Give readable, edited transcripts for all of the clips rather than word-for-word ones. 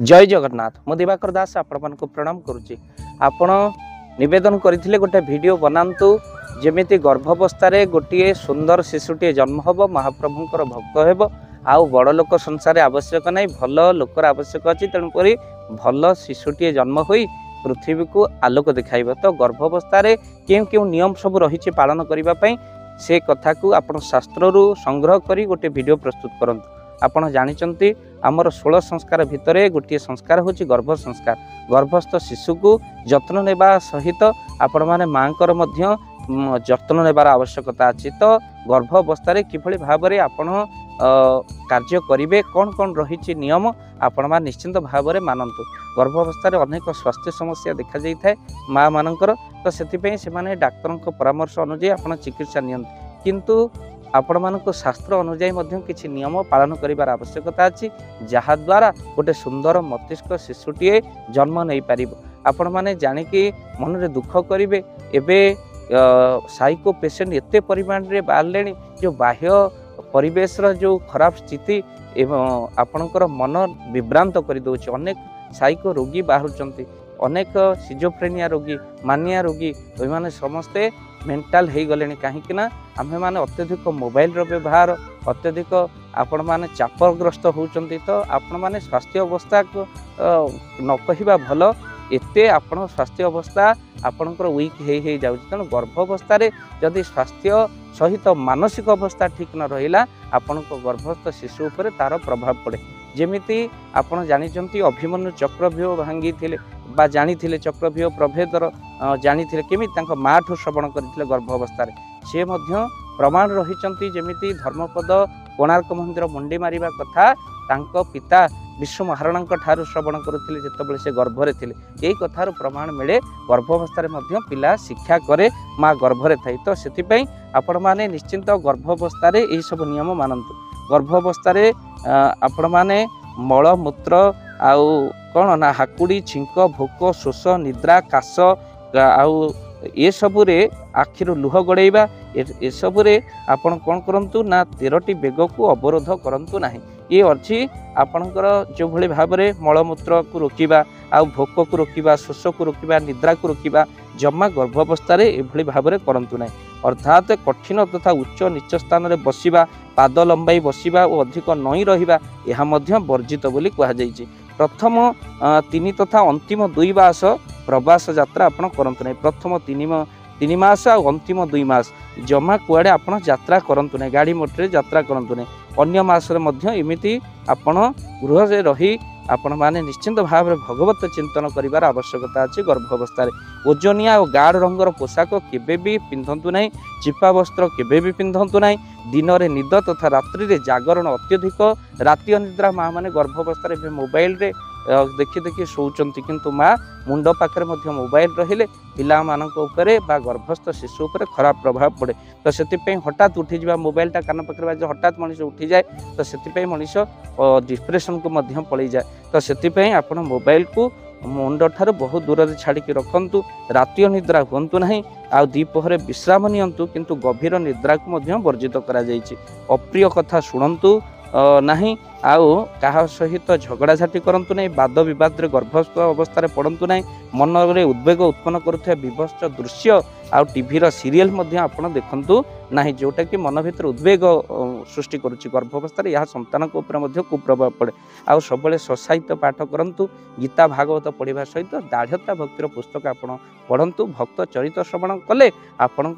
जय जगन्नाथ मो दिवाकर दास आपण को प्रणाम करुच्ची। आपण निवेदन करते गोटे वीडियो बनातु जमीती गर्भावस्था गोटे सुंदर शिशुटे जन्म हम महाप्रभुंर भक्त हेब आउ बड़ लोक संसार आवश्यक नहीं भल लोकर आवश्यक अच्छी तेणुक भल शिशुटे जन्म हो पृथ्वी को आलोक देखा तो गर्भावस्था क्यों क्यों नियम सब रही पालन करने से कथा को आप शास्त्र संग्रह कर गोटे वीडियो प्रस्तुत करूँ। आपण जानते आमर 16 संस्कार भितर गोटे संस्कार हूँ गर्भ संस्कार। गर्भस्थ शिशु को जत्न नेबा सहित आपण माने मांकर मध्य जत्न नेबार आवश्यकता अच्छी। तो गर्भ अवस्था किभली भाव में आपण कार्य करेंगे कौन कौन रही नियम आपण मान निश्चिंत भाव में मानतु। गर्भावस्था अनेक स्वास्थ्य समस्या देखा जाए माँ मानकर तो से डाक्तर परामर्श अनुजाई आप चिकित्सा नियंतु किंतु आपण मानक शास्त्र अनुजाई किसी नियम पालन करिवार आवश्यकता अच्छी जहाद्वारा गोटे सुंदर मस्तिष्क शिशुटीए जन्म नहीं पार। आपण मैंने जाणिकी मन में दुख करेंगे एबे साइको पेसेंट एते परिमाण रे बाहर जो बाह्य परिवेश जो खराब स्थिति एवं आपणकर मन विभ्रांत कर दौर अनेक साइको रोगी बाहर अनेक सिजोफ्रेनिया रोगी मानिया रोगी ये समस्ते मेंटाल हो गले कहीं आमे माने अत्यधिक मोबाइल व्यवहार अत्यधिक आपण माने चापग्रस्त होउचंती। तो आपण माने स्वास्थ्य अवस्था को न कहिबा भल एते आपण स्वास्थ्य अवस्था आपणकर वीक हो जाउछ। तेणु गर्भावस्था जदि स्वास्थ्य सहित मानसिक अवस्था ठीक न रहिला आपणको गर्भस्थ शिशु उपर तार प्रभाव पड़े। जेमिति आपण जानिचंती अभिमन्यु चक्रव्यूह भांगी थिले बा जानी थिले चक्रव्यूह प्रभेदर जानी थिले केमिति तांको माठु श्रवण करथिले गर्भावस्था से मध्य प्रमाण रहिचंती। जेमिति धर्मपद कोणार्क मंदिर मुंडी मारिबा कथा तांको पिता विश्व महाराणा ठारू श्रवण करुथिले जेतेबेले से गर्भरे थिले। यही कथार प्रमाण मिले गर्भावस्था मध्य पिला शिक्षा करे माँ गर्भरे थाई। तो सेतिपई आपण माने निश्चिंत गर्भावस्था यही सब नियम मानतु। गर्भावस्था आपण माने मल मूत्र आउ कौन ना हाकुड़ी छिंक भोक शोष निद्रा काश आउ ये सबुरे आखिर लुह गड़ेबा ए सबुरे आपण कौन करंतु ना 13टी बेग को अवरोध करंतु नाही। ये अच्छी आपणकर जो भली भाव में मलमूत्र को रोकिबा आउ भोक को रोकिबा शोष को रोकिबा निद्रा को रोकिबा जम्मा गर्भावस्था एभली भाव में करंतु नाही। अर्थात कठिन तथा उच्च नीच स्थान में बसिबा पाद लंबाई बसिबा और अधिक नई रहिबा यह मध्य वर्जित बोली कहा जायछि। प्रथम 3 तथा अंतिम 2 मास प्रवास यात्रा आपण करंतु नाही। प्रथम 3 मास और अंतिम 2 मास जमा कुआडे आपण यात्रा करंतु नाही गाड़ी मोटर यात्रा करंतु नाही। अन्य मास रे मध्य एमिति आपण गृह से रही आपण माने निश्चिंत भाव में भगवत चिंतन करिवार आवश्यकता अछि। गर्भावस्था ओजनिया और गाढ़ रंगर पोशाक केबे भी पिंधंतु नहीं। चिपा वस्त्र केबे भी पिंधंतु नहीं। दिन रे निद तथा रात्रि रे जागरण अत्यधिक राति अनिद्रा माँ माने गर्भावस्था मोबाइल रे देखी देखी शोचंती किंतु माँ मुंड पाखरे मध्य मोबाइल रहिले पिला मानक उपरे बा गर्भस्थ शिशु उपरे खराब प्रभाव पड़े। तो सेतिपई हठात उठी जा मोबाइल टा कान पाखरे बाजे हठात मनीष उठी जाए तो सेतिपई मनीष डिप्रेशन को मध्य पड़ी जाए। तो सेतिपई आपण मोबाइल को मुंड ठार बहुत दूर से छाड़िकी रखंतु। राति अनिद्रा हुंतु नहीं आ दीपहरे विश्राम नियंतु किंतु गभीर निद्रा को मध्य वर्जित करा जायछि। अप्रिय कथा शुणंतु नहीं आउ कहा सहित झगड़ाझाटी करंतु नहीं। वाद विवाद गर्भस्थ अवस्था पड़ंतु नहीं। मन में उद्वेग उत्पन्न करुवा विभत्स दृश्य आउ टीवी सीरियल आपण देखंतु नहीं जोटा कि मन भीतर उद्वेग सृष्टि करुच्ची। गर्भावस्था यह संतान को ऊपर कुप्रभाव पड़े। आउ सब स्वसाहित्य पाठ करंतु गीता भागवत पढ़ा सहित दाढ़ता भक्तिर पुस्तक आपण पढ़ंतु। भक्त चरित्र श्रवण कले आपण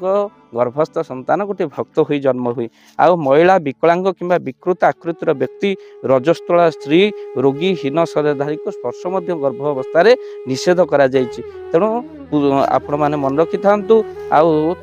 गर्भस्थ संतान गोटे भक्त हुई जन्म हुई। आउ महिला विकलांग किंबा विकृत आकृतिर व्यक्ति रजस्वला स्त्री रोगी हीन शरीरधारी को स्पर्श मध्य गर्भावस्था निषेध करा जायछि। तेणु आपण माने मन रखि थांतु आउ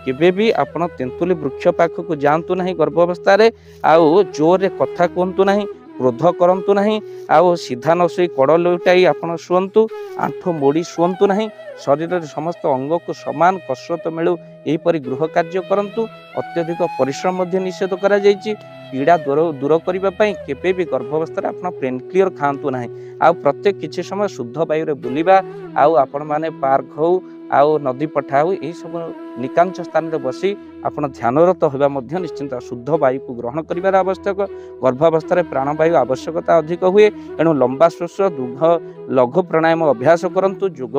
केबे भी आपण तेंतुली वृक्ष पाख को जांतु नहीं। गर्भावस्था आउ जोर रे कथा कहंतु नहीं क्रोध करंतु नहीं आउ सीधा न सोई कड़ लौटाई आपण शुअंतु आंठो मोड़ी शुअंतु नहीं। शरीर समस्त अंग को समान कसरत मिलू यहीपरि गृह कार्य करंतु अत्यधिक परिश्रम मध्य निषेध करा जायछि पीड़ा दूर करने केवे भी गर्भावस्था आप पेन क्लियर खातु ना आ प्रत्येक किसी समय शुद्ध वायु बुलवा आपण मैंने पार्क हो आउ नदी पठा हो यही सब निकांश स्थान में बसी आप ध्यानरत होगा निश्चिंत शुद्ध वायु को ग्रहण कर आवश्यक गर्भावस्था प्राणवायु आवश्यकता अधिक हुए एणु लंबा श्वास दुग्ध लघु प्राणायाम अभ्यास करंतु योग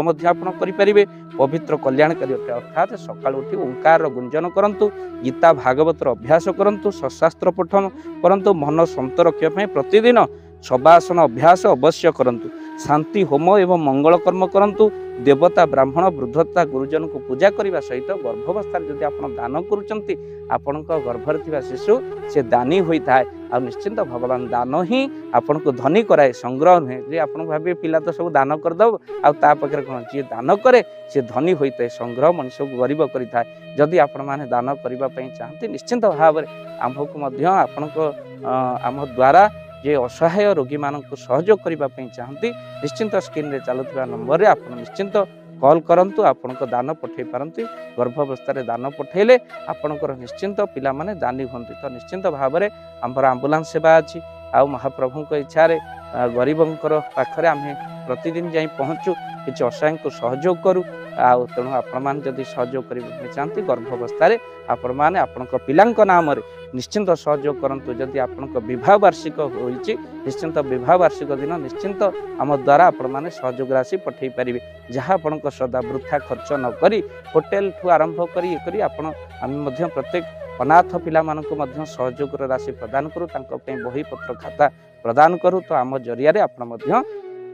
करें पवित्र कल्याणकारी अटे अर्थात सकाल उठी ओंकार गुंजन करंतु गीता भागवतर अभ्यास करंतु सशास्त्र पठन करंतु मन शांत रखा प्रतिदिन शबासन अभ्यास अवश्य करंतु शांति होम एवं मंगल कर्म करंतु देवता ब्राह्मण वृद्धता गुरुजन को पूजा करने सहित गर्भावस्था जदि आप दान करुँच आपण गर्भर थी शिशु से दानी होता है आ निश्चिंत भगवान दान ही आपण को धनी कराए संग्रह नुहे जे आप भावे पिला तो सब दान करदब आखिर कौन जी दान करे सी धनी होता है संग्रह मनुष्य को गरीब करें जदि आपण मैंने दान करने चाहते निश्चिंत भाव में आमको आम द्वारा जे असहाय रोगी मान सहयोग करने चाहती निश्चिंत स्क्रीन रे चलुवा नंबर रे आप निश्चिंत कॉल करंतु आपण दान पठे पारती गर्भावस्था दान पठेले आपणकर निश्चिंत पिला माने दानी होंती तो निश्चिंत भाव में आमर आंबुलांस सेवा अच्छी आउ महाप्रभु इच्छा गरीबंकर पाखरे आम प्रतिदिन जाई पहुँचू किसी असहाय को सहयोग करूँ तेणु आपण जदि सहयोग करने चाहती गर्भावस्था आपण मैंने आपण पिला नाम निश्चिंत सहयोग करंतु जदि आपण विवाह वार्षिक होइछि निश्चिंत विवाह वार्षिक दिन निश्चिंत आम द्वारा आपण मैंने सहयोग राशि पठे पारे जहाँ आपण सदा वृथा खर्च न करी होटेल ठू आरंभ करी आपण आम प्रत्येक अनाथ पिला मानक सहयोग राशि प्रदान करूँ बही पत्र खाता प्रदान करूँ तो आम जरिया आपण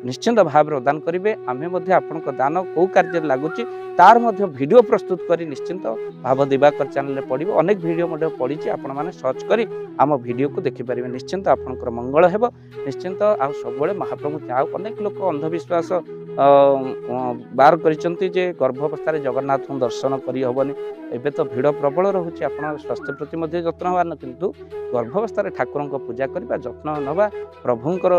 निश्चिंत भाव प्रदान करेंगे आमे आपण दान कौ कार्य लगुच तार वीडियो प्रस्तुत करी निश्चिंत भाव दिवाकर चैनल पड़ो अनेक वीडियो पड़ी आपण मैंने सर्च करी आम वीडियो को देखिपारे निश्चिंत आपंकर मंगल हेब निश्चिंत आ सब महाप्रभु अनेक लोक अंधविश्वास बार करिसेंती जे गर्भावस्था जगन्नाथ दर्शन करी हबनी एबे तो भीड़ प्रबल रोचे आप स्वास्थ्य प्रति जत्न हवान किंतु गर्भावस्था ठाकुर पूजा करवा जत्न नवा प्रभुंकर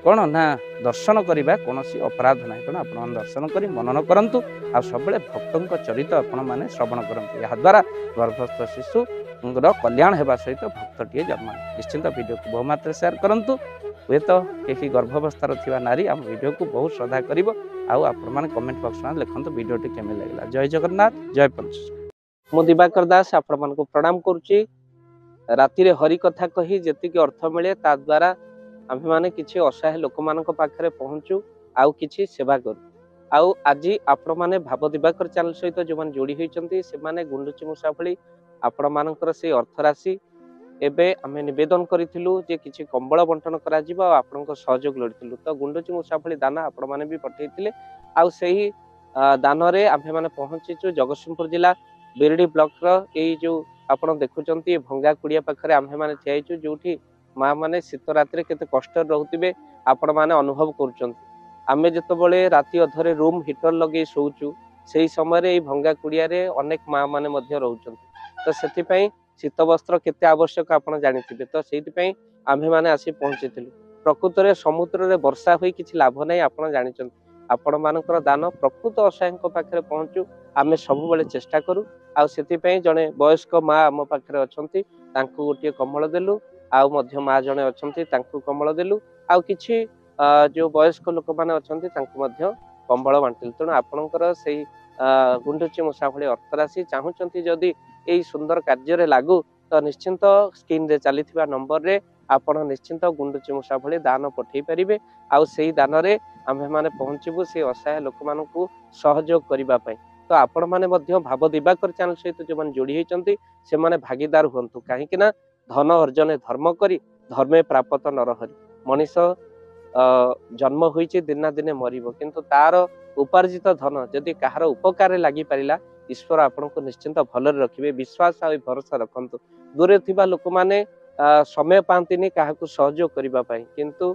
कौन ना दर्शन करवा कौन अपराध ना तेणु आप दर्शन कर मनन करंतु आ सब भक्तों चरित आपण मैंने श्रवण करंतु या द्वारा गर्भस्थ शिशु कल्याण होगा सहित भक्तटीए जन्म निश्चिंत वीडियो को बहुमात्रा शेयर करंतु हुए तो कहीं गर्भावस्था थी नारी आम वीडियो को बहुत श्रद्धा कर कमेंट बॉक्स में लिखते वीडियो केमी लगे जय जगन्नाथ जय पंच मु दिवाकर दास आपण को प्रणाम करुच्ची राति हरि कथा कही जी अर्थ मिले ता द्वारा आम मैंने किसी असहाय लोक मान पाखे पहुँचू आउ किसी सेवा करूँ आउ आज आपण मैंने भाव दिवाकर चैनल सहित जो मैंने जोड़ी होती से गुंडुची मूषा भली आपण मानकर से अर्थ राशि एबे आमे निवेदन करिथिलु जे किछि कंबळ बंटन करा जिवो आपनक सहयोग लोडिथिलु तो गुंडुची मूषा भली दाना आपण माने भी पठेइथिले आउ सेही दान रे आमे माने पहुंचीचु जगतसिंहपुर जिला बिरडी ब्लॉक रो एई जो आपण देखुचंती भंगा कुडिया पाखरे आमे माने थियाइचु जोठी मां माने शीत रात्रि केते कष्ट रहउतिबे आपण माने अनुभव करूचंती आमे जतबळे राति अधरे रूम हीटर लगे सोउचु सेही समय रे एई भंगा कुडिया रे अनेक मां माने मध्य रहउचंती तो सेति पई शीत वस्त्र केते आवश्यक आप जानी तो से आम्भे मैंने आसी पहुंची प्रकृत में समुद्र में वर्षा हुई किसी लाभ नहीं आप जानते आपण मानकर दान प्रकृत असहाय पाखे पहुँचू आम सब चेष्टा करूँ आए जड़े वयस्क माँ आम पाखे अच्छा गोटे कम्बल देलु आउ माँ जड़े अच्छा कम्बल देलु आउ कि जो वयस्क लोक मैंने अच्छा कम्बल बांटिलु तेणु आपणकर से गुंडुची मूषा भली अर्थ राशि चाहूँगी जदि यही सुंदर कार्य लागू तो निश्चिंत स्क्रीन रे चली नंबर रे आपण निश्चिंत गुंडुची मूषा भली दान पठे पारे आउ से दान रे आम्भे माने पहुँचबू से असहाय लोक मान सहयोग करने तो आपण माने भाव दिवाकर चैनल सहित जो मैंने जोड़ी होती से माने भागीदार हूँ कहीं धन अर्जन धर्म करी धर्मे प्राप्त नरहरि मनीष जन्म होइछि दिना दिने मरिबो किंतु तार उपार्जित धन जदि कहार उपकार लगी पारिला ईश्वर आपन को निश्चिंत भल रखिए विश्वास आ भरोसा रखंतु दूरे थिबा लोक माने समय पांतिनी काहाकू सहयोग करबा किंतु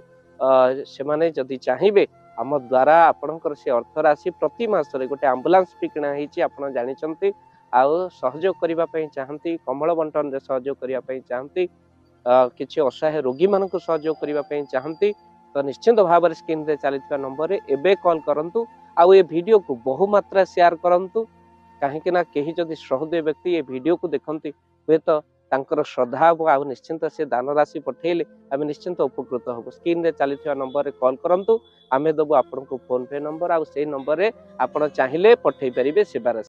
से माने जदि चाहिए आम द्वारा आपणकर से अर्थ राशि प्रति मासरे गोटे आंबुलांस भी किणा होइछि आपण जानिचंती आउ सहयोग करबा चाहती कम्बल बंटन रे सहयोग करबा चाहती किछि असहाय रोगी मान को सहयोग करबा चाहती तो निश्चिंत भाव में स्क्रीन रे चली नंबर रे एबे कॉल करंतु आउ ये वीडियो को बहु मात्रा शेयर करंतु कहीं ना कहीं जदि सहृदय व्यक्ति ये वीडियो को देखती हुए तो तांकर श्रद्धा हम आ निश्चिंत से दान राशि पठेले आम निश्चिंत उपकृत हबु। स्क्रीन रे चलुवा नंबर रे कॉल करंतु आमे दबु आपन को फोन पे नंबर आ से नंबर रे आपण चाहिले पठेई परिबे सेवा राशि।